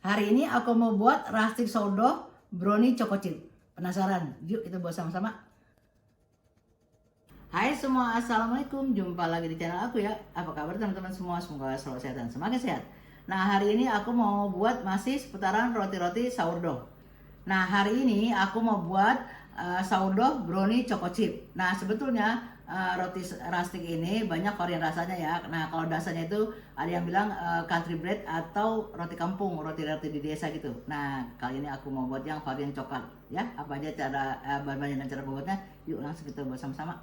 Hari ini aku mau buat rustic sourdough brownie choco chip. Penasaran? Yuk kita buat sama-sama. Hai semua, assalamualaikum. Jumpa lagi di channel aku ya. Apa kabar teman-teman semua? Semoga selalu sehat dan semakin sehat. Nah hari ini aku mau buat masih seputaran roti-roti sourdough. Nah hari ini aku mau buat sourdough brownie choco chip. Nah sebetulnya roti rustic ini banyak varian rasanya ya. Nah kalau dasarnya itu ada yang bilang country bread atau roti kampung, roti-roti di desa gitu. Nah kali ini aku mau buat yang varian coklat ya. Apa aja cara bahan-bahan dan cara buatnya? Yuk langsung kita buat sama-sama.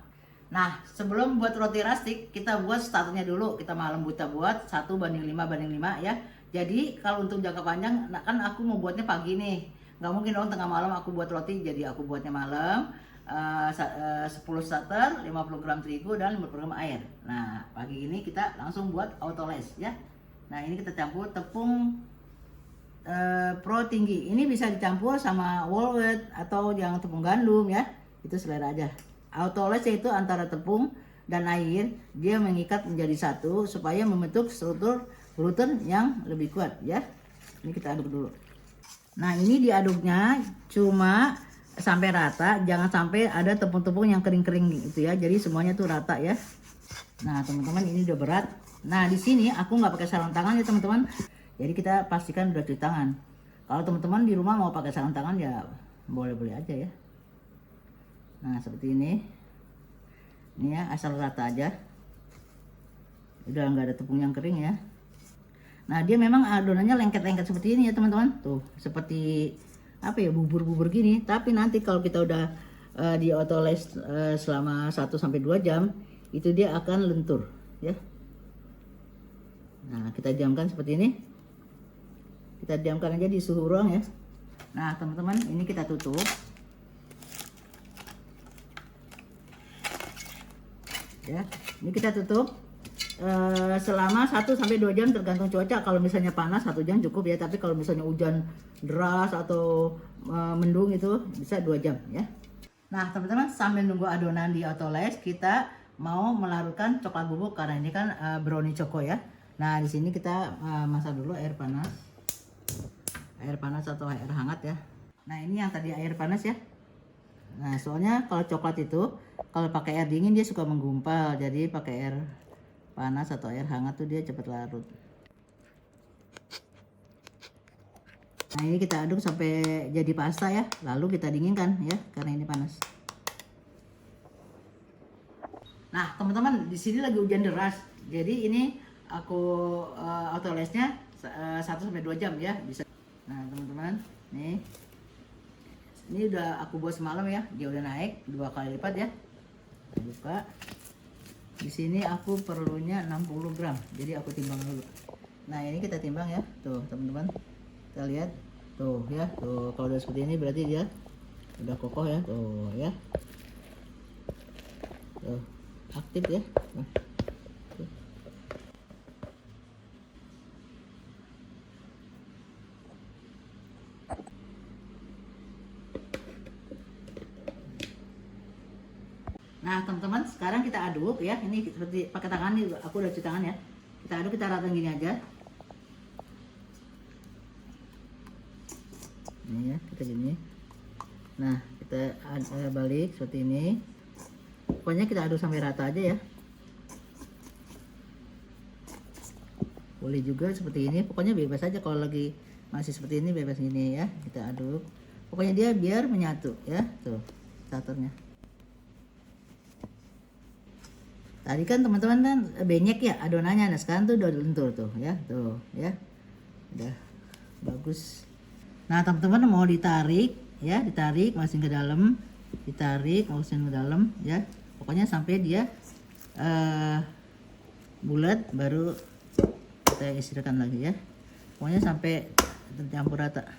Nah sebelum buat roti rustic kita buat starternya dulu. Kita malam buta buat 1:5 ya. Jadi kalau untuk jangka panjang, nah kan aku mau buatnya pagi nih, nggak mungkin dong tengah malam aku buat roti, jadi aku buatnya malam. 10 starter, 50 gram terigu dan 50 gram air. Nah pagi ini kita langsung buat autoles ya. Nah ini kita campur tepung pro tinggi, ini bisa dicampur sama whole wheat atau yang tepung gandum ya, itu selera aja. Autoles yaitu antara tepung dan air, dia mengikat menjadi satu supaya membentuk struktur gluten yang lebih kuat ya. Ini kita aduk dulu. Nah ini diaduknya cuma sampai rata, jangan sampai ada tepung-tepung yang kering-kering gitu ya. Jadi semuanya tuh rata ya. Nah teman-teman ini udah berat. Nah di sini aku nggak pakai sarung tangan ya teman-teman. Jadi kita pastikan udah cuci tangan. Kalau teman-teman di rumah mau pakai sarung tangan ya boleh-boleh aja ya. Nah seperti ini ya, asal rata aja, udah nggak ada tepung yang kering ya. Nah dia memang adonannya lengket-lengket seperti ini ya teman-teman, tuh seperti apa ya, bubur-bubur gini. Tapi nanti kalau kita udah di autoles selama 1-2 jam itu dia akan lentur ya. Nah kita diamkan seperti ini, kita diamkan aja di suhu ruang ya. Nah teman-teman ini kita tutup. Ya, ini kita tutup selama 1-2 jam tergantung cuaca. Kalau misalnya panas 1 jam cukup ya, tapi kalau misalnya hujan deras atau mendung itu bisa 2 jam ya. Nah teman-teman sambil nunggu adonan di autoles, kita mau melarutkan coklat bubuk karena ini kan brownie choco ya. Nah di sini kita masak dulu air panas atau air hangat ya. Nah ini yang tadi air panas ya. Nah soalnya kalau coklat itu kalau pakai air dingin dia suka menggumpal, jadi pakai air panas atau air hangat tuh dia cepat larut. Nah ini kita aduk sampai jadi pasta ya, lalu kita dinginkan ya karena ini panas. Nah teman-teman di sini lagi hujan deras, jadi ini aku autolesnya 1-2 jam ya bisa. Nah teman-teman nih, ini udah aku buat semalam ya, dia udah naik 2 kali lipat ya. Buka. Di sini aku perlunya 60 gram, jadi aku timbang dulu. Nah ini kita timbang ya, tuh teman-teman, kita lihat tuh ya, tuh kalau udah seperti ini berarti dia udah kokoh ya, tuh ya, tuh aktif ya. Nah teman-teman sekarang kita aduk ya, ini seperti pakai tangan nih, aku udah cuci tangan ya. Kita aduk, kita rata gini aja. Ini ya, kita gini. Nah kita balik seperti ini. Pokoknya kita aduk sampai rata aja ya. Boleh juga seperti ini, pokoknya bebas aja. Kalau lagi masih seperti ini bebas gini ya. Kita aduk, pokoknya dia biar menyatu ya. Tuh starternya. Tadi kan teman-teman kan banyak ya adonannya, nah sekarang tuh udah lentur tuh ya, tuh ya, udah bagus. Nah teman-teman mau ditarik ya, ditarik masukin ke dalam, ditarik masukin ke dalam ya, pokoknya sampai dia bulat baru kita istirahatkan lagi ya, pokoknya sampai tercampur rata.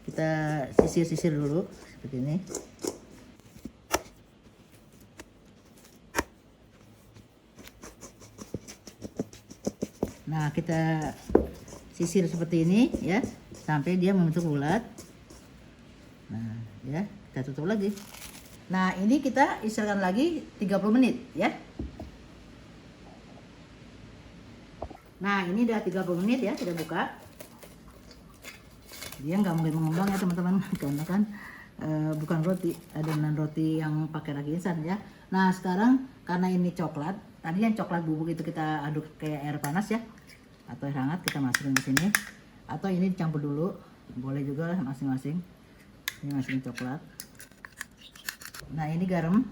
Kita sisir-sisir dulu seperti ini. Nah kita sisir seperti ini ya sampai dia membentuk bulat. Nah ya kita tutup lagi. Nah ini kita istirahatkan lagi 30 menit ya. Nah ini udah 30 menit ya kita buka. Dia nggak mungkin mengembang ya teman-teman, karena kan bukan roti, adonan roti yang pakai ragi instan ya. Nah sekarang karena ini coklat, tadi yang coklat bubuk itu kita aduk kayak air panas ya, atau air hangat kita masukin ke sini, atau ini dicampur dulu, boleh juga masing-masing. Ini masukin coklat. Nah ini garam,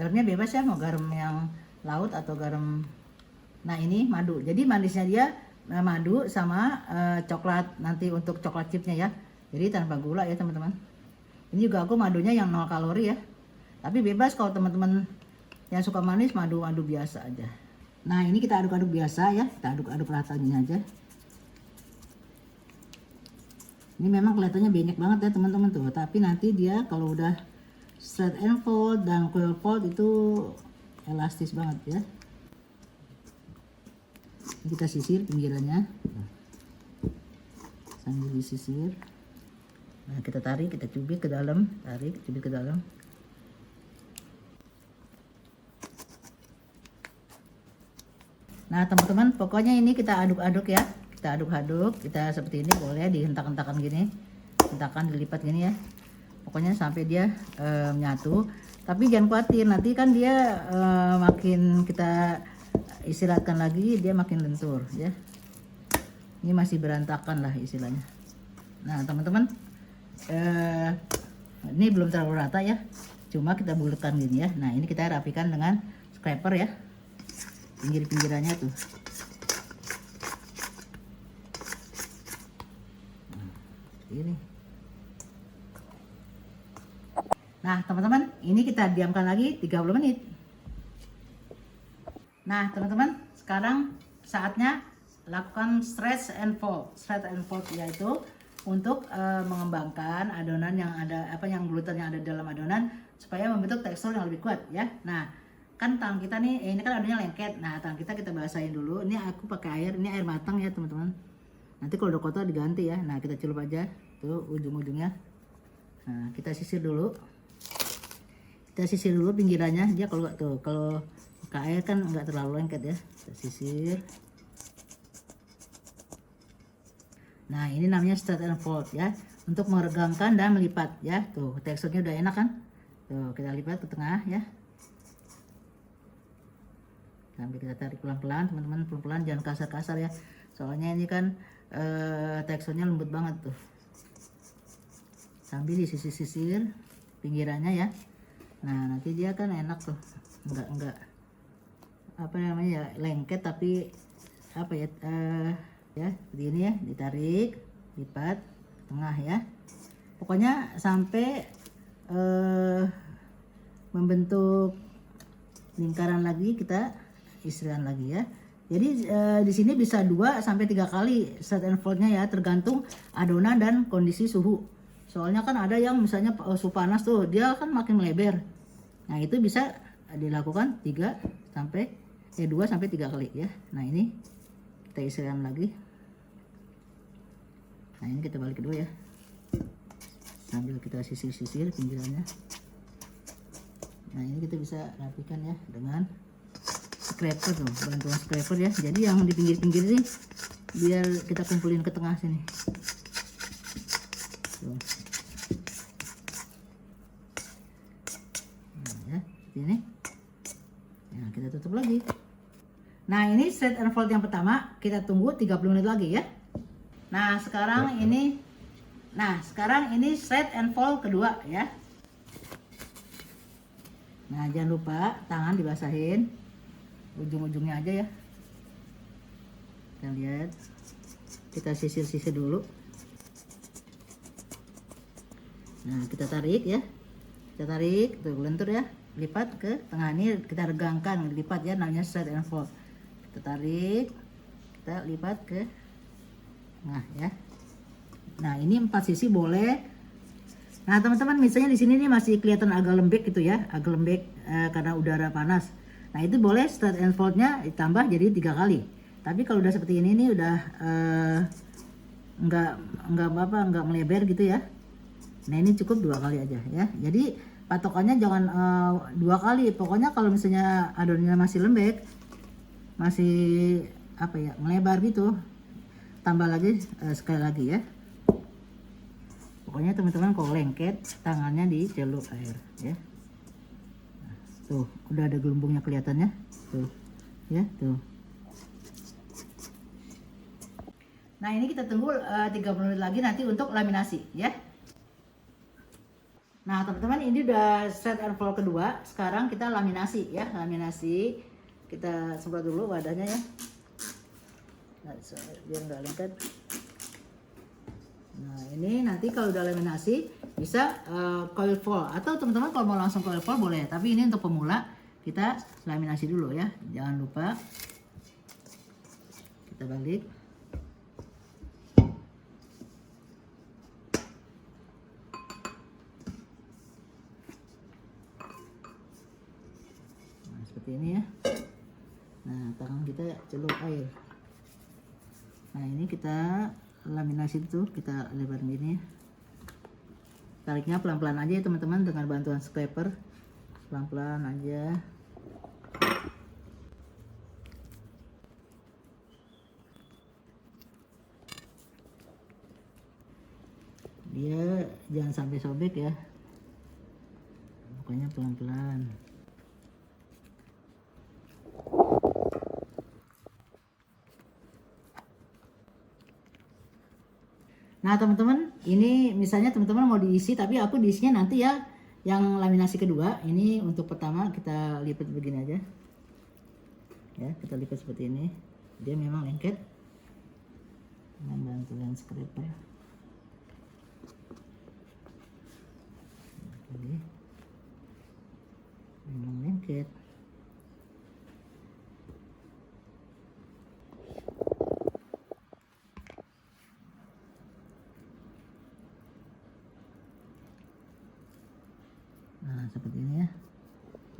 garamnya bebas ya, mau garam yang laut atau garam. Nah ini madu, jadi manisnya dia madu sama coklat nanti untuk coklat chipnya ya, jadi tanpa gula ya teman-teman. Ini juga aku madunya yang 0 kalori ya, tapi bebas kalau teman-teman yang suka manis madu biasa aja. Nah ini kita aduk-aduk biasa ya, kita aduk-aduk rata gini aja. Ini memang kelihatannya banyak banget ya teman-teman tuh, tapi nanti dia kalau udah straight and fold dan coil fold itu elastis banget ya. Kita sisir pinggirannya sambil disisir. Nah kita tarik, kita cubit ke dalam, tarik, cubit ke dalam. Nah teman-teman, pokoknya ini kita aduk-aduk ya, kita aduk-aduk, kita seperti ini, boleh dihentak-hentakan gini, hentakan dilipat gini ya, pokoknya sampai dia menyatu. Tapi jangan khawatir, nanti kan dia makin kita istirahatkan lagi dia makin lentur ya. Ini masih berantakan lah istilahnya. Nah teman-teman, ini belum terlalu rata ya, cuma kita bulatkan gini ya. Nah ini kita rapikan dengan scraper ya, pinggir-pinggirannya tuh. Ini. Nah teman-teman, ini kita diamkan lagi 30 menit. Nah teman-teman, sekarang saatnya lakukan stretch and fold. Stretch and fold yaitu untuk mengembangkan adonan yang ada, yang gluten yang ada dalam adonan supaya membentuk tekstur yang lebih kuat ya. Nah kan tangan kita nih, ini kan adonannya lengket. Nah tangan kita basahin dulu. Ini aku pakai air, ini air matang ya teman-teman. Nanti kalau udah kotor diganti ya. Nah kita celup aja tuh ujung-ujungnya. Nah kita sisir dulu. Kita sisir dulu pinggirannya. Dia kalau tuh, kalau pakai air kan nggak terlalu lengket ya. Kita sisir. Nah ini namanya stretch and fold ya, untuk meregangkan dan melipat ya. Tuh teksturnya udah enak kan. Tuh kita lipat ke tengah ya, sambil kita tarik pelan-pelan teman-teman, pelan-pelan, jangan kasar-kasar ya, soalnya ini kan teksturnya lembut banget tuh. Sambil disisir-sisir pinggirannya ya. Nah nanti dia kan enak tuh, enggak apa namanya ya, lengket tapi apa ya, ya seperti ini ya, ditarik, lipat tengah ya, pokoknya sampai membentuk lingkaran lagi, kita istirahat lagi ya. Jadi di sini bisa 2 sampai 3 kali stretch and fold-nya ya, tergantung adonan dan kondisi suhu. Soalnya kan ada yang misalnya suhu panas tuh dia kan makin melebar. Nah itu bisa dilakukan 2 sampai 3 kali ya. Nah ini kita istirahat lagi. Nah ini kita balik kedua ya, sambil kita sisir-sisir pinggirannya. Nah ini kita bisa rapikan ya dengan scraper tuh, bantuan scraper ya. Jadi yang di pinggir-pinggir ini biar kita kumpulin ke tengah sini tuh. Nah ya seperti ini. Nah kita tutup lagi. Nah ini stretch and fold yang pertama, kita tunggu 30 menit lagi ya. Nah sekarang ini stretch and fold kedua ya. Nah jangan lupa tangan dibasahin, ujung-ujungnya aja ya. Kita lihat, kita sisir-sisir dulu. Nah kita tarik ya, kita tarik tuh, lentur ya, lipat ke tengah. Ini kita regangkan, lipat ya, namanya stretch and fold. Kita tarik, kita lipat ke tengah ya. Nah ini 4 sisi boleh. Nah teman-teman, misalnya di sini nih masih kelihatan agak lembek gitu ya, agak lembek karena udara panas. Nah itu boleh stretch and fold-nya ditambah jadi 3 kali. Tapi kalau udah seperti ini nih udah nggak melebar gitu ya. Nah ini cukup 2 kali aja ya. Jadi patokannya jangan 2 kali. Pokoknya kalau misalnya adonannya masih lembek, masih apa ya, melebar gitu. Tambah lagi sekali lagi ya. Pokoknya teman-teman kalau lengket tangannya diceluk air ya. Tuh, udah ada gelembungnya kelihatannya. Tuh. Ya, tuh. Nah, ini kita tunggu 30 menit lagi nanti untuk laminasi ya. Nah, teman-teman, ini udah set and fold kedua. Sekarang kita laminasi ya. Laminasi. Kita semprot dulu wadahnya ya. Nah, biar nggak lengket. Nah, ini nanti kalau udah laminasi bisa coil fold, atau teman-teman kalau mau langsung coil fold boleh, tapi ini untuk pemula kita laminasi dulu ya. Jangan lupa kita balik. Nah, seperti ini ya. Nah, tangan kita celup air. Nah, ini kita laminasi itu kita lebar gini. Tariknya pelan-pelan aja ya teman-teman, dengan bantuan scraper. Pelan-pelan aja. Dia jangan sampai sobek ya. Pokoknya pelan-pelan. Nah teman-teman, ini misalnya teman-teman mau diisi, tapi aku diisinya nanti ya yang laminasi kedua. Ini untuk pertama kita lipat begini aja ya, kita lipat seperti ini. Dia memang lengket dengan bantuan scraper. Jadi memang lengket. Nah, seperti ini ya.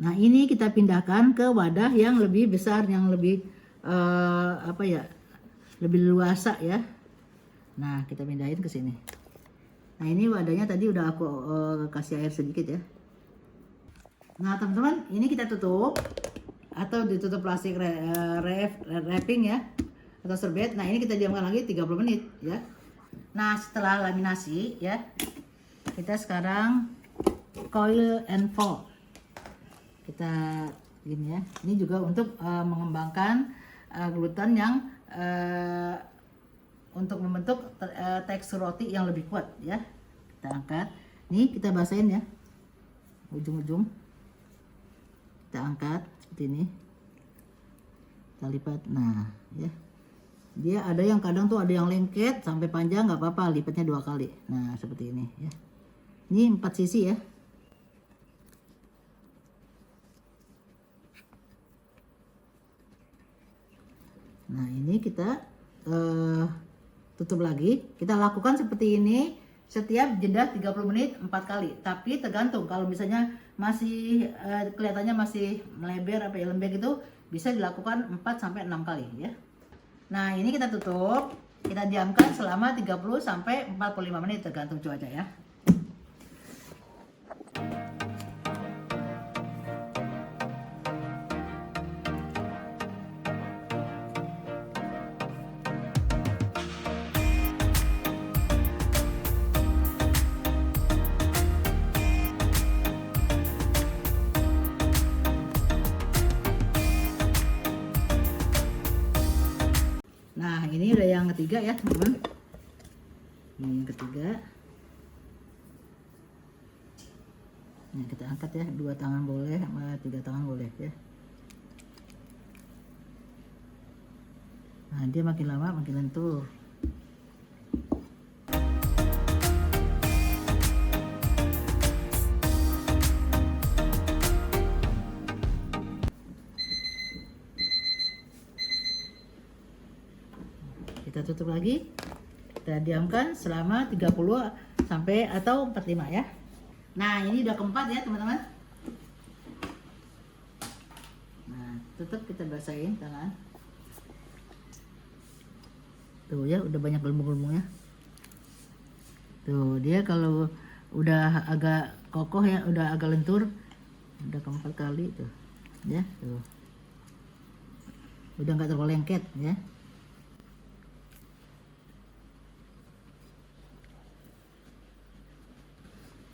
Nah, ini kita pindahkan ke wadah yang lebih besar, yang lebih apa ya, lebih luasa ya. Nah, kita pindahin ke sini. Nah, ini wadahnya tadi udah aku kasih air sedikit ya. Nah, teman-teman, ini kita tutup atau ditutup plastik wrapping ya, atau serbet. Nah, ini kita diamkan lagi 30 menit ya. Nah, setelah laminasi ya, kita sekarang coil and fold. Kita gini ya. Ini juga untuk mengembangkan gluten yang untuk membentuk tekstur roti yang lebih kuat ya. Kita angkat. Nih kita basahin ya. Ujung-ujung. Kita angkat seperti ini. Kita lipat. Nah, ya. Dia ada yang kadang tuh ada yang lengket sampai panjang, nggak apa-apa, lipatnya 2 kali. Nah, seperti ini ya. Ini 4 sisi ya. Nah, ini kita tutup lagi. Kita lakukan seperti ini setiap jeda 30 menit 4 kali. Tapi tergantung, kalau misalnya masih kelihatannya masih melebar apa ya, lembek itu bisa dilakukan 4 sampai 6 kali ya. Nah, ini kita tutup, kita diamkan selama 30 sampai 45 menit tergantung cuaca ya. Nah, ini udah yang ketiga ya teman-teman. Ini yang ketiga. Nah, kita angkat ya, 2 tangan boleh, 3 tangan boleh ya. Nah, dia makin lama makin lentur. Kita tutup lagi, kita diamkan selama 30 sampai atau 45 ya. Nah, ini udah keempat ya teman-teman. Nah, tetap kita basahin tangan. Tuh ya, udah banyak gelembung-gelembungnya. Tuh, dia kalau udah agak kokoh ya, udah agak lentur, udah keempat kali tuh. Ya, tuh. udah nggak terlalu lengket ya.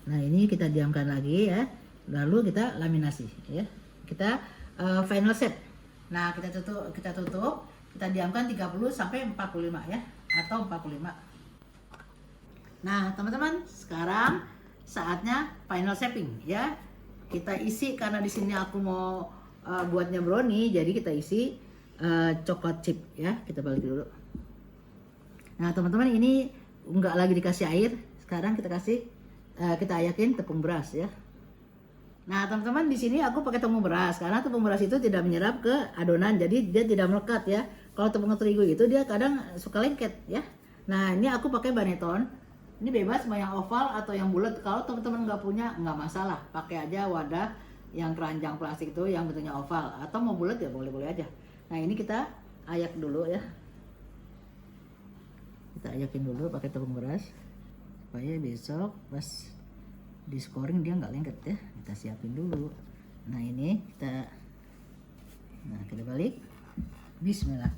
Nah ini kita diamkan lagi ya, lalu kita laminasi ya. Kita final set. Nah kita tutup, kita diamkan 30 sampai 45 ya, atau 45. Nah teman-teman, sekarang saatnya final shaping ya. Kita isi, karena di sini aku mau buatnya brownie, jadi kita isi coklat chip ya. Kita balik dulu. Nah teman-teman, ini nggak lagi dikasih air, sekarang kita kasih kita ayakin tepung beras ya. Nah teman-teman, di sini aku pakai tepung beras karena tepung beras itu tidak menyerap ke adonan, jadi dia tidak melekat ya. Kalau tepung terigu itu dia kadang suka lengket ya. Nah ini aku pakai baneton. Ini bebas mau yang oval atau yang bulat. Kalau teman-teman nggak punya, nggak masalah, pakai aja wadah yang keranjang plastik itu yang bentuknya oval, atau mau bulat ya boleh-boleh aja. Nah ini kita ayak dulu ya. Kita ayakin dulu pakai tepung beras supaya besok pas di scoring dia nggak lengket ya. Kita siapin dulu. Nah ini kita balik. Bismillah.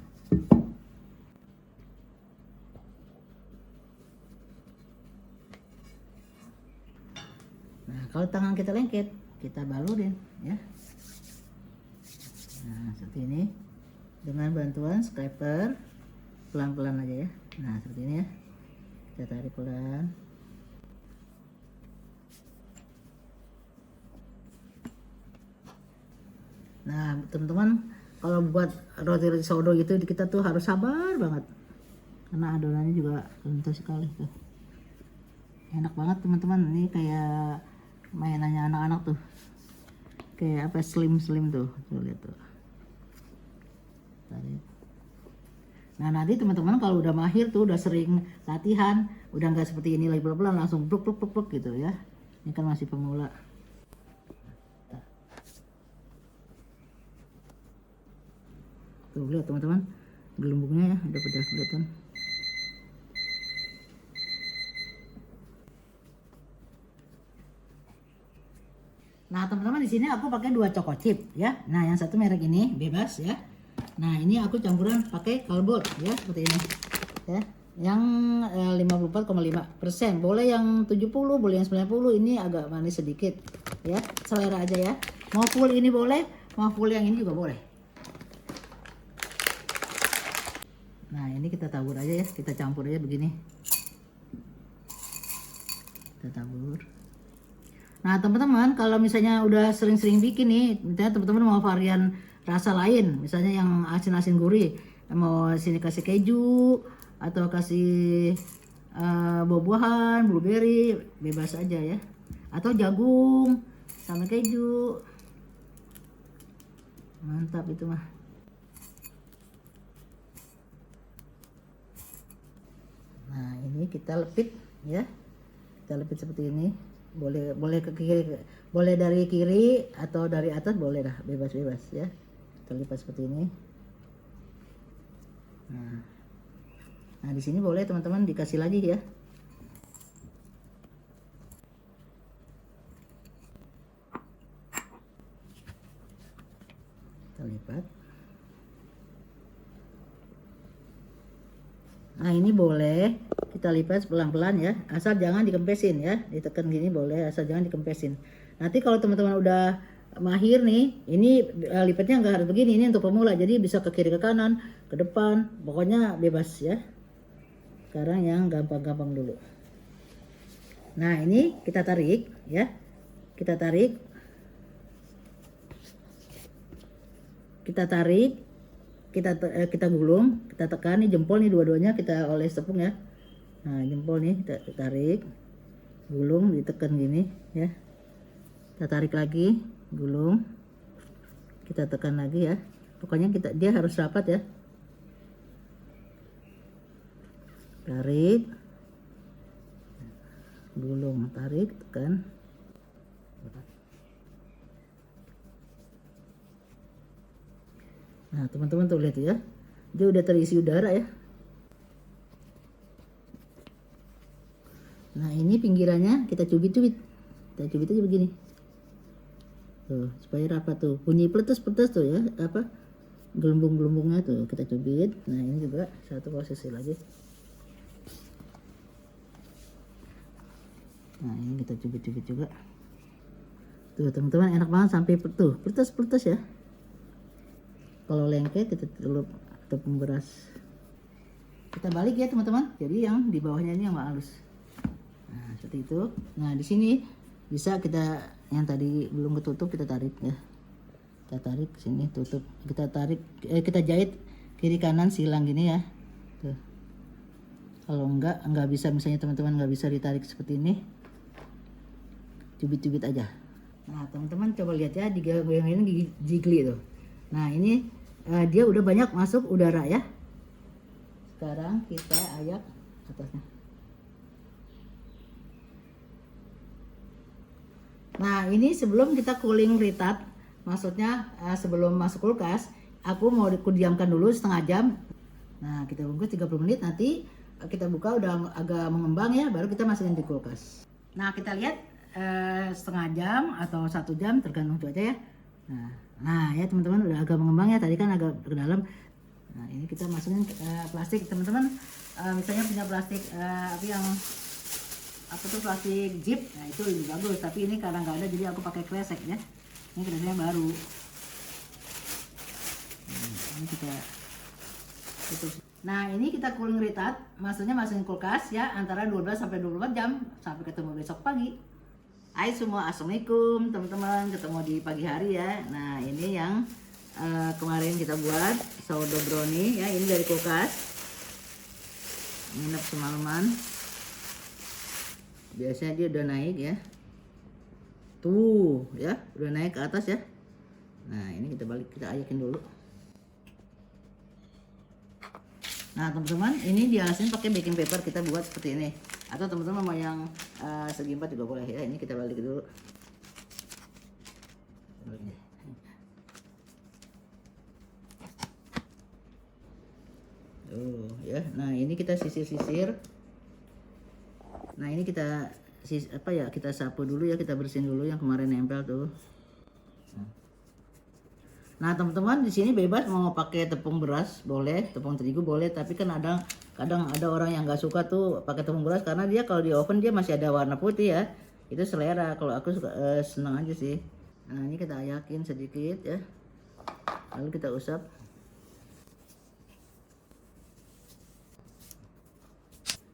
Nah kalau tangan kita lengket, kita balurin ya. Nah seperti ini, dengan bantuan scraper pelan-pelan aja ya. Nah seperti ini ya, kita tarik pelan. Nah teman-teman, kalau buat roti sourdough gitu kita tuh harus sabar banget, karena adonannya juga lentur sekali tuh. Enak banget teman-teman, ini kayak mainannya anak-anak tuh, kayak apa, slim tuh lihat tuh. Tarik. Nah nanti teman-teman kalau udah mahir tuh, udah sering latihan, udah nggak seperti ini lagi pelan-pelan langsung pluk gitu ya. Ini kan masih pemula. Tuh lihat teman-teman, gelembungnya ya udah pada kelihatan. Nah teman-teman, di sini aku pakai 2 choco chip ya. Nah yang satu merek ini bebas ya. Nah ini aku campuran pakai kalbot ya, seperti ini ya. Yang 54,5%, boleh yang 70, boleh yang 90. Ini agak manis sedikit ya, selera aja ya. Mau full ini boleh, mau full yang ini juga boleh. Nah ini kita tabur aja ya, kita campur aja begini. Kita tabur. Nah teman-teman, kalau misalnya udah sering-sering bikin nih, misalnya teman-teman mau varian rasa lain, misalnya yang asin-asin gurih, mau sini kasih keju atau kasih buah-buahan, blueberry, bebas aja ya. Atau jagung sama keju, mantap itu mah. Nah ini kita lepit ya, kita lepit seperti ini. Boleh ke kiri, boleh dari kiri atau dari atas, boleh dah, bebas ya. Kita lipat seperti ini. Nah di sini boleh teman-teman dikasih lagi ya. Kita lipat. Nah ini boleh kita lipat pelan-pelan ya, asal jangan dikempesin ya, ditekan gini boleh, asal jangan dikempesin. Nanti kalau teman-teman udah mahir nih, ini lipatnya nggak harus begini, ini untuk pemula, jadi bisa ke kiri ke kanan, ke depan, pokoknya bebas ya. Sekarang yang gampang-gampang dulu. Nah ini kita tarik ya, kita tarik, kita gulung, kita tekan nih jempol nih, dua-duanya kita oles tepung ya. Nah jempol nih kita tarik, gulung, ditekan gini ya. Kita tarik lagi, gulung, kita tekan lagi ya. Pokoknya dia harus rapat ya. Tarik, gulung, tarik, tekan. Nah teman-teman tuh lihat ya, dia udah terisi udara ya. Nah ini pinggirannya kita cubit-cubit, kita cubit aja begini tuh supaya rapat tuh, bunyi peletus tuh ya, apa gelembung-gelembungnya tuh kita cubit. Nah ini juga satu posisi lagi. Nah ini kita cubit-cubit juga. Tuh teman-teman, enak banget sampai tuh putus-putus ya. Kalau lengket kita celup tepung beras. Kita balik ya teman-teman. Jadi yang di bawahnya ini yang halus. Nah seperti itu. Nah di sini bisa kita yang tadi belum ketutup kita tarik ya. Kita tarik sini, tutup. Kita tarik, kita jahit kiri kanan silang gini ya. Tuh. Kalau enggak bisa, misalnya teman-teman nggak bisa ditarik seperti ini, cubit-cubit aja. Nah teman-teman coba lihat ya, di goyang ini jigli tuh. Nah ini dia udah banyak masuk udara ya. Sekarang kita ayak atasnya. Nah ini sebelum kita cooling retard, maksudnya sebelum masuk kulkas, aku mau diamkan dulu setengah jam. Nah kita bungkus 30 menit, nanti kita buka udah agak mengembang ya, baru kita masukin di kulkas. Nah kita lihat setengah jam atau 1 jam tergantung cuaca ya. Nah ya teman-teman udah agak mengembang ya, tadi kan agak ke dalam. Nah ini kita masukin plastik, teman-teman misalnya punya plastik yang plastik zip, nah itu lebih bagus, tapi ini karena nggak ada jadi aku pakai kresek ya. Ini kreseknya baru. Ini kita tutup. Nah ini kita cooling retard, maksudnya masukin kulkas ya antara 12 sampai 24 jam, sampai ketemu besok pagi. Hai semua, assalamualaikum teman-teman, ketemu di pagi hari ya. Nah ini yang kemarin kita buat sourdough brownie ya, ini dari kulkas, nginep semalaman. Biasanya dia udah naik ya, tuh ya udah naik ke atas ya. Nah ini kita balik, kita ayakin dulu. Nah teman-teman, ini dialasin pakai baking paper, kita buat seperti ini, atau teman-teman mau yang segi 4 juga boleh ya. Ini kita balik dulu. Tuh ya. Nah ini kita sisir-sisir. Nah ini kita kita sapu dulu ya, kita bersihin dulu yang kemarin nempel tuh. Nah teman-teman di sini bebas mau pakai tepung beras boleh, tepung terigu boleh, tapi kan kadang ada orang yang nggak suka tuh pakai tepung beras karena dia kalau di oven dia masih ada warna putih ya. Itu selera. Kalau aku suka senang aja sih. Nah ini kita ayakin sedikit ya, lalu kita usap.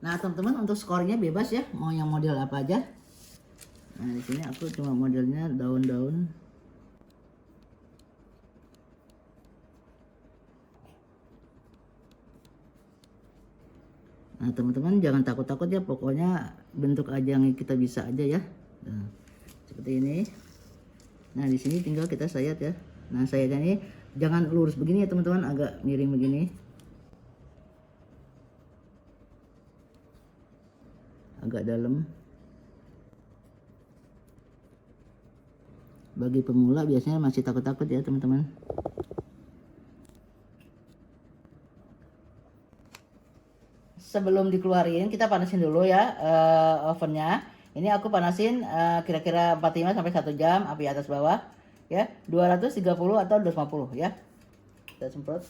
Nah teman-teman, untuk skornya bebas ya, mau yang model apa aja. Nah di sini aku cuma modelnya daun-daun. Nah teman-teman jangan takut-takut ya, pokoknya bentuk aja yang kita bisa aja ya. Nah, seperti ini. Nah di sini tinggal kita sayat ya. Nah sayatnya ini jangan lurus begini ya teman-teman, agak miring begini. Agak dalam. Bagi pemula biasanya masih takut-takut ya teman-teman. Sebelum dikeluarin kita panasin dulu ya ovennya. Ini aku panasin kira-kira 45 sampai 1 jam, api atas bawah ya, 230 atau 250 ya. Kita semprot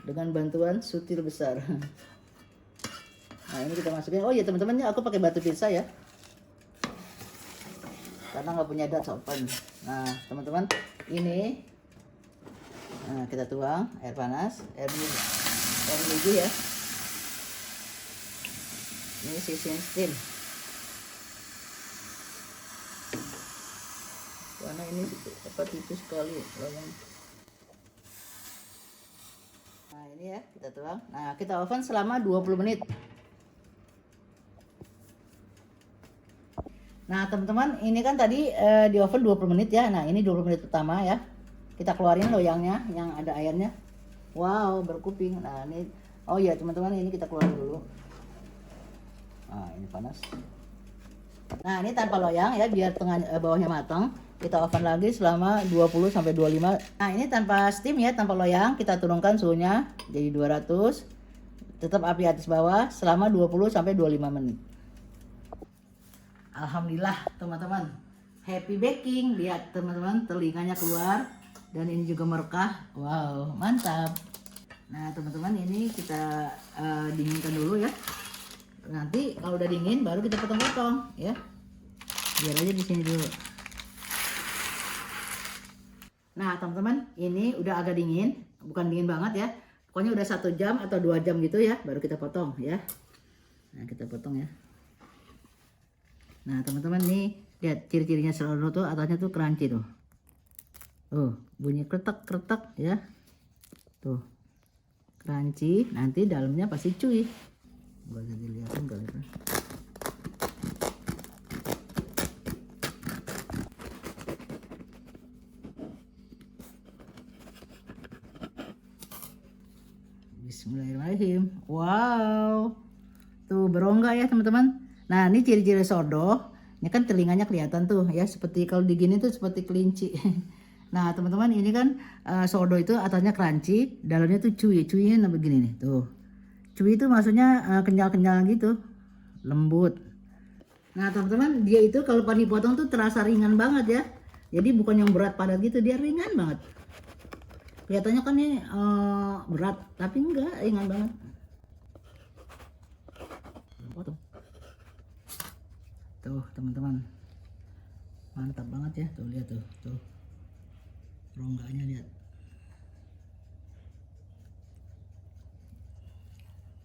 dengan bantuan sutil besar. Nah ini kita masukin. Oh ya teman-teman, aku pakai batu pizza ya, karena nggak punya Dutch oven. Nah teman-teman ini kita tuang air panas, air mendidih ya. Ini sisihin steam karena ini tipis sekali loyang. Nah ini ya kita tuang. Nah kita oven selama 20 menit. Nah teman-teman, ini kan tadi di oven 20 menit ya. Nah ini 20 menit pertama ya. Kita keluarin loyangnya yang ada airnya. Wow berkuping. Nah ini, oh ya teman-teman, ini kita keluarin dulu. Nah ini panas. Nah ini tanpa loyang ya, biar tengah bawahnya matang. Kita oven lagi selama 20 sampai 25. Nah ini tanpa steam ya, tanpa loyang. Kita turunkan suhunya jadi 200. Tetap api atas bawah selama 20 sampai 25 menit. Alhamdulillah teman-teman, happy baking. Lihat teman-teman, telinganya keluar dan ini juga merekah. Wow, mantap. Nah teman-teman, ini kita dinginkan dulu ya. Nanti kalau udah dingin baru kita potong-potong ya. Biar aja di sini dulu. Nah teman-teman, ini udah agak dingin, bukan dingin banget ya. Pokoknya udah 1 jam atau 2 jam gitu ya, baru kita potong ya. Nah kita potong ya. Nah teman-teman, nih lihat ciri-cirinya sourdough tuh, atasnya tuh crunchy tuh. Bunyi kretek-kretek ya. Tuh. Crunchy, nanti dalamnya pasti cuy. Gua jadi lihatin kali kan. Bismillahirrahmanirrahim. Wow. Tuh berongga ya teman-teman. Nah ini ciri-ciri sourdough. Ini kan telinganya kelihatan tuh ya, seperti kalau digini tuh seperti kelinci. Nah teman-teman, ini kan sourdough itu atasnya crunchy, dalamnya tuh cuy. Cuynya begini nih tuh. Cuy itu maksudnya kenyal-kenyal gitu, lembut. Nah teman-teman, dia itu kalau pas dipotong tuh terasa ringan banget ya. Jadi bukan yang berat padat gitu, dia ringan banget. Kelihatannya kan ini berat, tapi enggak, ringan banget. Potong. Tuh teman-teman, mantap banget ya. Tuh lihat tuh rongganya lihat.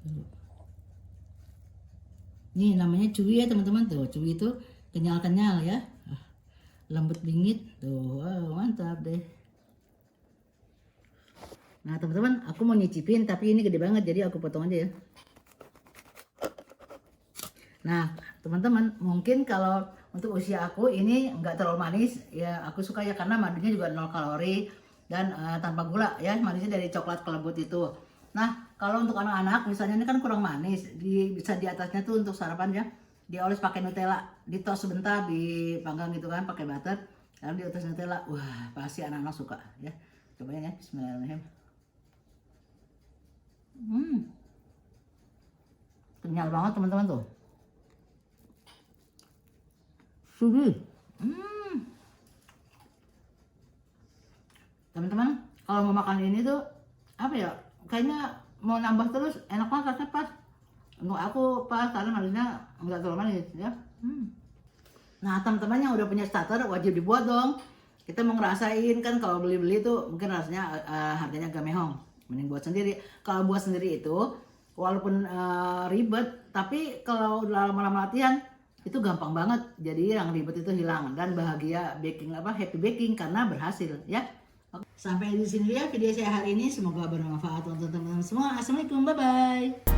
Tuh. Ini namanya cuy ya teman-teman, tuh cuy itu kenyal-kenyal ya, lembut bingit tuh. Wow, mantap deh. Nah teman-teman, aku mau nyicipin tapi ini gede banget, jadi aku potong aja ya. Nah teman-teman, mungkin kalau untuk usia aku ini nggak terlalu manis ya, aku suka ya karena madunya juga 0 kalori dan tanpa gula ya, manisnya dari coklat kelembut itu. Nah kalau untuk anak-anak misalnya ini kan kurang manis, bisa di atasnya tuh untuk sarapan ya, dioles pakai Nutella, ditos sebentar, dipanggang gitu kan pakai butter, lalu di atas Nutella. Wah pasti anak-anak suka ya. Cobain ya, bismillahirrahmanirrahim. Kenyal banget teman-teman tuh. Teman-teman, kalau mau makan ini tuh apa ya, kayaknya mau nambah terus, enak banget rasanya pas. Untuk aku pas karena manisnya nggak terlalu manis ya. Nah teman-teman yang udah punya starter wajib dibuat dong. Kita mau ngerasain kan, kalau beli-beli tuh mungkin rasanya harganya agak mehong, mending buat sendiri. Kalau buat sendiri itu walaupun ribet, tapi kalau lama-lama latihan itu gampang banget. Jadi yang ribet itu hilang dan bahagia baking, happy baking karena berhasil ya. Sampai di sini ya video saya hari ini, semoga bermanfaat untuk teman-teman semua. Assalamualaikum, bye bye.